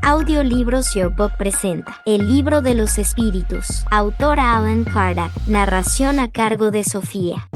Audiolibros Yourbook presenta El libro de los espíritus, autora Allan Kardec, narración a cargo de Sofía.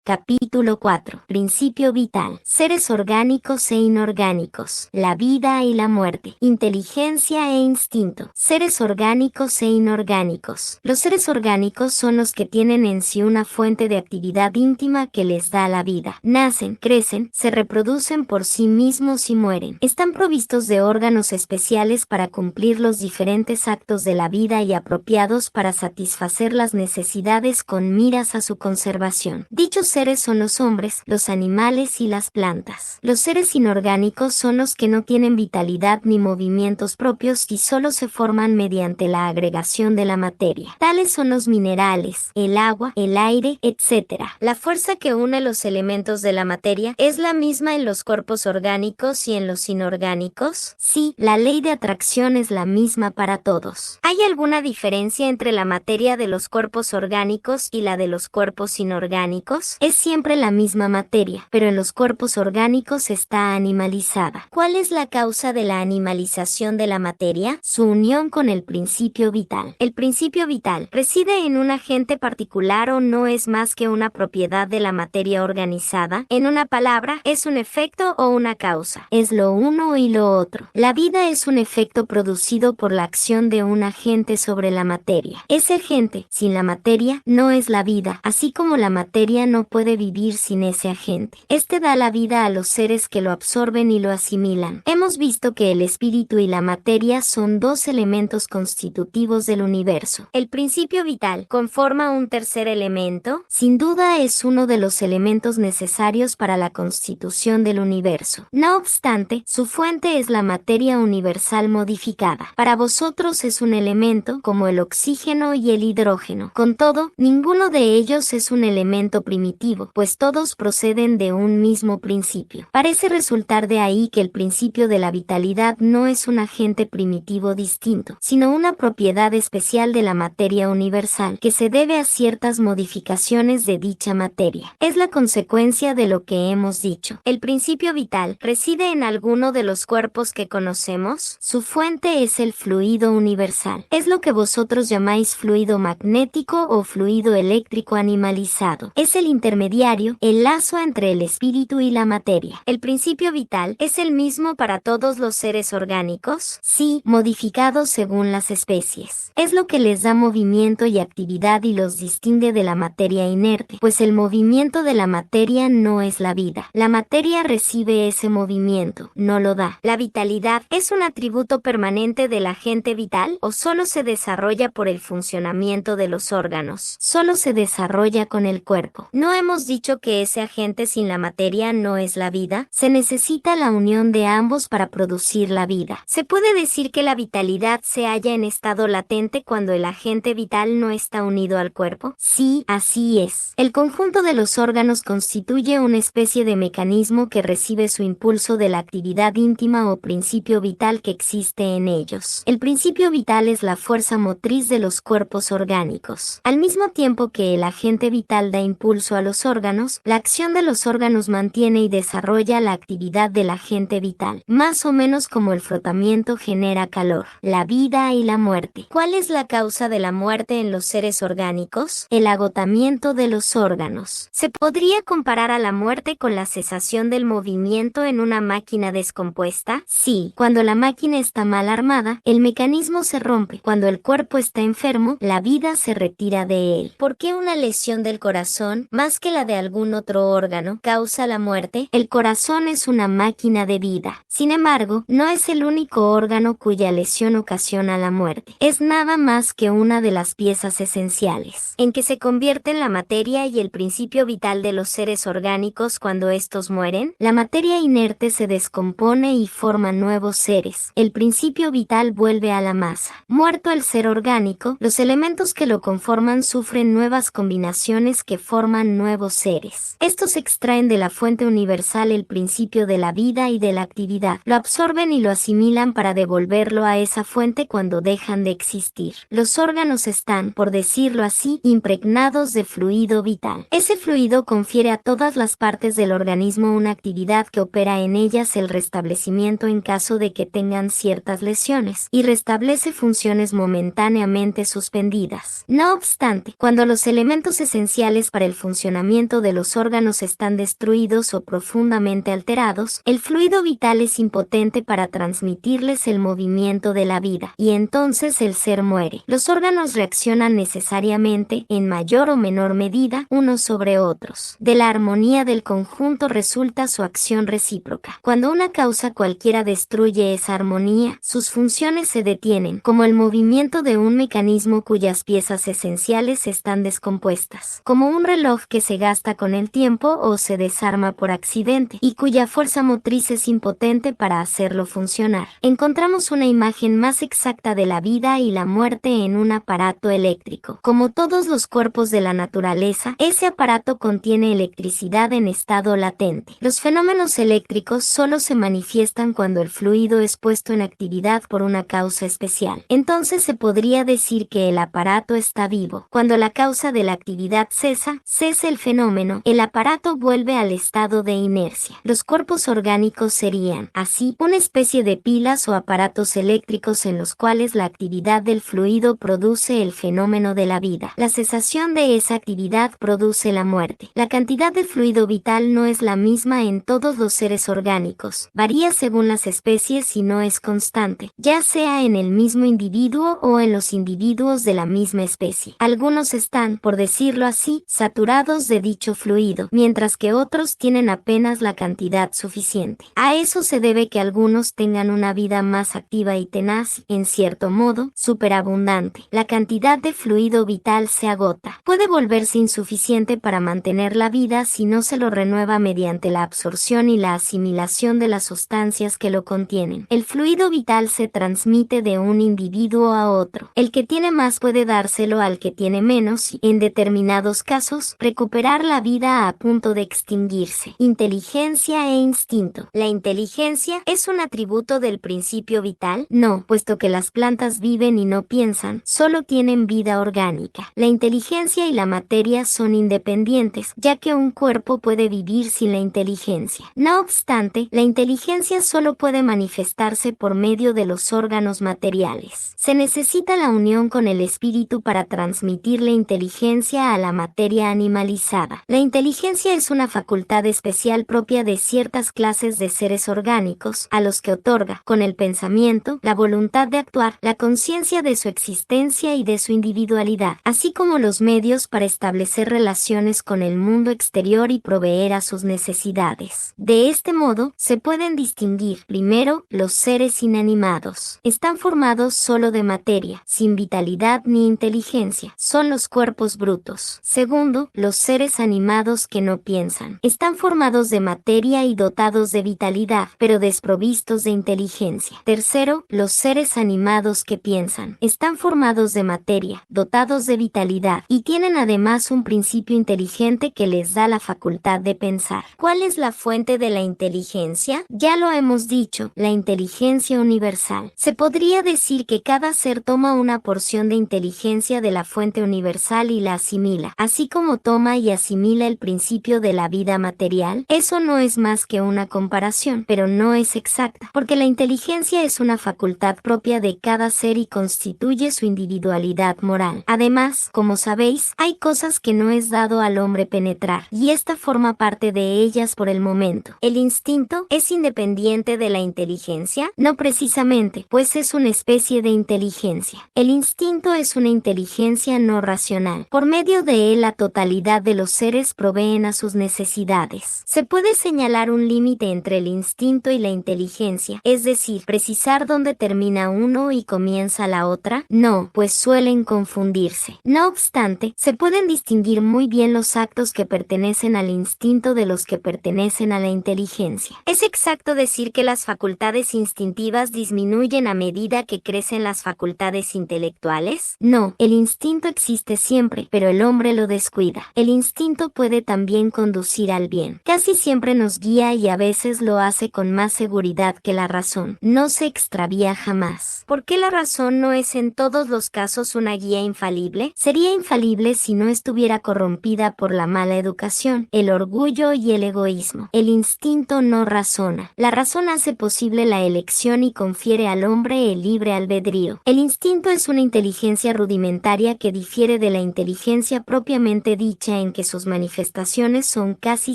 Capítulo 4. Principio vital. Seres orgánicos e inorgánicos. La vida y la muerte. Inteligencia e instinto. Seres orgánicos e inorgánicos. Los seres orgánicos son los que tienen en sí una fuente de actividad íntima que les da la vida. Nacen, crecen, se reproducen por sí mismos y mueren. Están provistos de órganos especiales para cumplir los diferentes actos de la vida y apropiados para satisfacer las necesidades con miras a su conservación. Dichos seres son los hombres, los animales y las plantas. Los seres inorgánicos son los que no tienen vitalidad ni movimientos propios y solo se forman mediante la agregación de la materia. Tales son los minerales, el agua, el aire, etc. La fuerza que une los elementos de la materia es la misma en los cuerpos orgánicos y en los inorgánicos. Sí, la ley de atracción es la misma para todos. ¿Hay alguna diferencia entre la materia de los cuerpos orgánicos y la de los cuerpos inorgánicos? Es siempre la misma materia, pero en los cuerpos orgánicos está animalizada. ¿Cuál es la causa de la animalización de la materia? Su unión con el principio vital. El principio vital reside en un agente particular o no es más que una propiedad de la materia organizada. En una palabra, es un efecto o una causa. Es lo uno y lo otro. La vida es un efecto producido por la acción de un agente sobre la materia. Ese agente, sin la materia, no es la vida, así como la materia no puede vivir sin ese agente. Este da la vida a los seres que lo absorben y lo asimilan. Hemos visto que el espíritu y la materia son dos elementos constitutivos del universo. El principio vital conforma un tercer elemento. Sin duda es uno de los elementos necesarios para la constitución del universo. No obstante, su fuente es la materia universal modificada. Para vosotros es un elemento como el oxígeno y el hidrógeno. Con todo, ninguno de ellos es un elemento primitivo, pues todos proceden de un mismo principio. Parece resultar de ahí que el principio de la vitalidad no es un agente primitivo distinto, sino una propiedad especial de la materia universal, que se debe a ciertas modificaciones de dicha materia. Es la consecuencia de lo que hemos dicho. El principio vital reside en alguno de los cuerpos que conocemos. Su fuente es el fluido universal. Es lo que vosotros llamáis fluido magnético o fluido eléctrico animalizado. Es el intermediario, el lazo entre el espíritu y la materia. El principio vital es el mismo para todos los seres orgánicos, sí, modificados según las especies. Es lo que les da movimiento y actividad y los distingue de la materia inerte, pues el movimiento de la materia no es la vida. La materia recibe ese movimiento, no lo da. La vitalidad es un atributo permanente del agente vital o solo se desarrolla por el funcionamiento de los órganos. Solo se desarrolla con el cuerpo. No hemos dicho que ese agente sin la materia no es la vida. Se necesita la unión de ambos para producir la vida. ¿Se puede decir que la vitalidad se halla en estado latente cuando el agente vital no está unido al cuerpo? Sí, así es. El conjunto de los órganos constituye una especie de mecanismo que recibe su impulso de la actividad íntima o principio vital que existe en ellos. El principio vital es la fuerza motriz de los cuerpos orgánicos. Al mismo tiempo que el agente vital da impulso a los órganos, la acción de los órganos mantiene y desarrolla la actividad del agente vital, más o menos como el frotamiento genera calor. La vida y la muerte. ¿Cuál es la causa de la muerte en los seres orgánicos? El agotamiento de los órganos. ¿Se podría comparar a la muerte con la cesación del movimiento en una máquina descompuesta? Sí, cuando la máquina está mal armada, el mecanismo se rompe. Cuando el cuerpo está enfermo, la vida se retira de él. ¿Por qué una lesión del corazón, más que la de algún otro órgano, causa la muerte? El corazón es una máquina de vida. Sin embargo, no es el único órgano cuya lesión ocasiona la muerte. Es nada más que una de las piezas esenciales, en que se convierten la materia y el principio vital de los seres orgánicos cuando estos mueren. La materia inerte se descompone y forma nuevos seres. El principio vital vuelve a la masa. Muerto el ser orgánico, los elementos que lo conforman sufren nuevas combinaciones que forman nuevos nuevos seres. Estos extraen de la fuente universal el principio de la vida y de la actividad, lo absorben y lo asimilan para devolverlo a esa fuente cuando dejan de existir. Los órganos están, por decirlo así, impregnados de fluido vital. Ese fluido confiere a todas las partes del organismo una actividad que opera en ellas el restablecimiento en caso de que tengan ciertas lesiones, y restablece funciones momentáneamente suspendidas. No obstante, cuando los elementos esenciales para el funcionamiento de los órganos están destruidos o profundamente alterados, el fluido vital es impotente para transmitirles el movimiento de la vida, y entonces el ser muere. Los órganos reaccionan necesariamente, en mayor o menor medida, unos sobre otros. De la armonía del conjunto resulta su acción recíproca. Cuando una causa cualquiera destruye esa armonía, sus funciones se detienen, como el movimiento de un mecanismo cuyas piezas esenciales están descompuestas, como un reloj que se gasta con el tiempo o se desarma por accidente, y cuya fuerza motriz es impotente para hacerlo funcionar. Encontramos una imagen más exacta de la vida y la muerte en un aparato eléctrico. Como todos los cuerpos de la naturaleza, ese aparato contiene electricidad en estado latente. Los fenómenos eléctricos solo se manifiestan cuando el fluido es puesto en actividad por una causa especial. Entonces se podría decir que el aparato está vivo. Cuando la causa de la actividad cesa el fenómeno, el aparato vuelve al estado de inercia. Los cuerpos orgánicos serían, así, una especie de pilas o aparatos eléctricos en los cuales la actividad del fluido produce el fenómeno de la vida. La cesación de esa actividad produce la muerte. La cantidad de fluido vital no es la misma en todos los seres orgánicos. Varía según las especies y no es constante, ya sea en el mismo individuo o en los individuos de la misma especie. Algunos están, por decirlo así, saturados de dicho fluido, mientras que otros tienen apenas la cantidad suficiente. A eso se debe que algunos tengan una vida más activa y tenaz, en cierto modo, superabundante. La cantidad de fluido vital se agota. Puede volverse insuficiente para mantener la vida si no se lo renueva mediante la absorción y la asimilación de las sustancias que lo contienen. El fluido vital se transmite de un individuo a otro. El que tiene más puede dárselo al que tiene menos y, en determinados casos, recuperar la vida a punto de extinguirse. Inteligencia e instinto. ¿La inteligencia es un atributo del principio vital? No, puesto que las plantas viven y no piensan, solo tienen vida orgánica. La inteligencia y la materia son independientes, ya que un cuerpo puede vivir sin la inteligencia. No obstante, la inteligencia solo puede manifestarse por medio de los órganos materiales. Se necesita la unión con el espíritu para transmitir la inteligencia a la materia animalizada. La inteligencia es una facultad especial propia de ciertas clases de seres orgánicos, a los que otorga, con el pensamiento, la voluntad de actuar, la conciencia de su existencia y de su individualidad, así como los medios para establecer relaciones con el mundo exterior y proveer a sus necesidades. De este modo, se pueden distinguir, primero, los seres inanimados. Están formados solo de materia, sin vitalidad ni inteligencia. Son los cuerpos brutos. Segundo, los seres animados que no piensan. Están formados de materia y dotados de vitalidad, pero desprovistos de inteligencia. Tercero, los seres animados que piensan. Están formados de materia, dotados de vitalidad, y tienen además un principio inteligente que les da la facultad de pensar. ¿Cuál es la fuente de la inteligencia? Ya lo hemos dicho, la inteligencia universal. Se podría decir que cada ser toma una porción de inteligencia de la fuente universal y la asimila, así como toma y asimila el principio de la vida material. Eso no es más que una comparación, pero no es exacta, porque la inteligencia es una facultad propia de cada ser y constituye su individualidad moral. Además, como sabéis, hay cosas que no es dado al hombre penetrar, y esta forma parte de ellas por el momento. ¿El instinto es independiente de la inteligencia? No precisamente, pues es una especie de inteligencia. El instinto es una inteligencia no racional. Por medio de él la totalidad de los seres proveen a sus necesidades. Se puede señalar un límite entre el instinto y la inteligencia, es decir, precisar dónde termina uno y comienza la otra. No, pues suelen confundirse. No obstante, se pueden distinguir muy bien los actos que pertenecen al instinto de los que pertenecen a la inteligencia. ¿Es exacto decir que las facultades instintivas disminuyen a medida que crecen las facultades intelectuales? No, el instinto existe siempre, pero el hombre lo descuida. El instinto puede también conducir al bien. Casi siempre nos guía y a veces lo hace con más seguridad que la razón. No se extravía jamás. ¿Por qué la razón no es en todos los casos una guía infalible? Sería infalible si no estuviera corrompida por la mala educación, el orgullo y el egoísmo. El instinto no razona. La razón hace posible la elección y confiere al hombre el libre albedrío. El instinto es una inteligencia rudimentaria que difiere de la inteligencia propiamente dicha en que sus manifestaciones son casi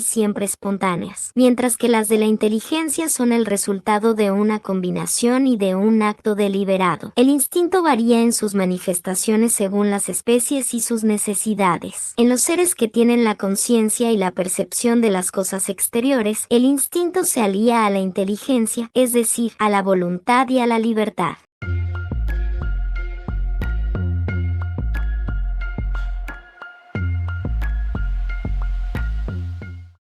siempre espontáneas, mientras que las de la inteligencia son el resultado de una combinación y de un acto deliberado. El instinto varía en sus manifestaciones según las especies y sus necesidades. En los seres que tienen la conciencia y la percepción de las cosas exteriores, el instinto se alía a la inteligencia, es decir, a la voluntad y a la libertad.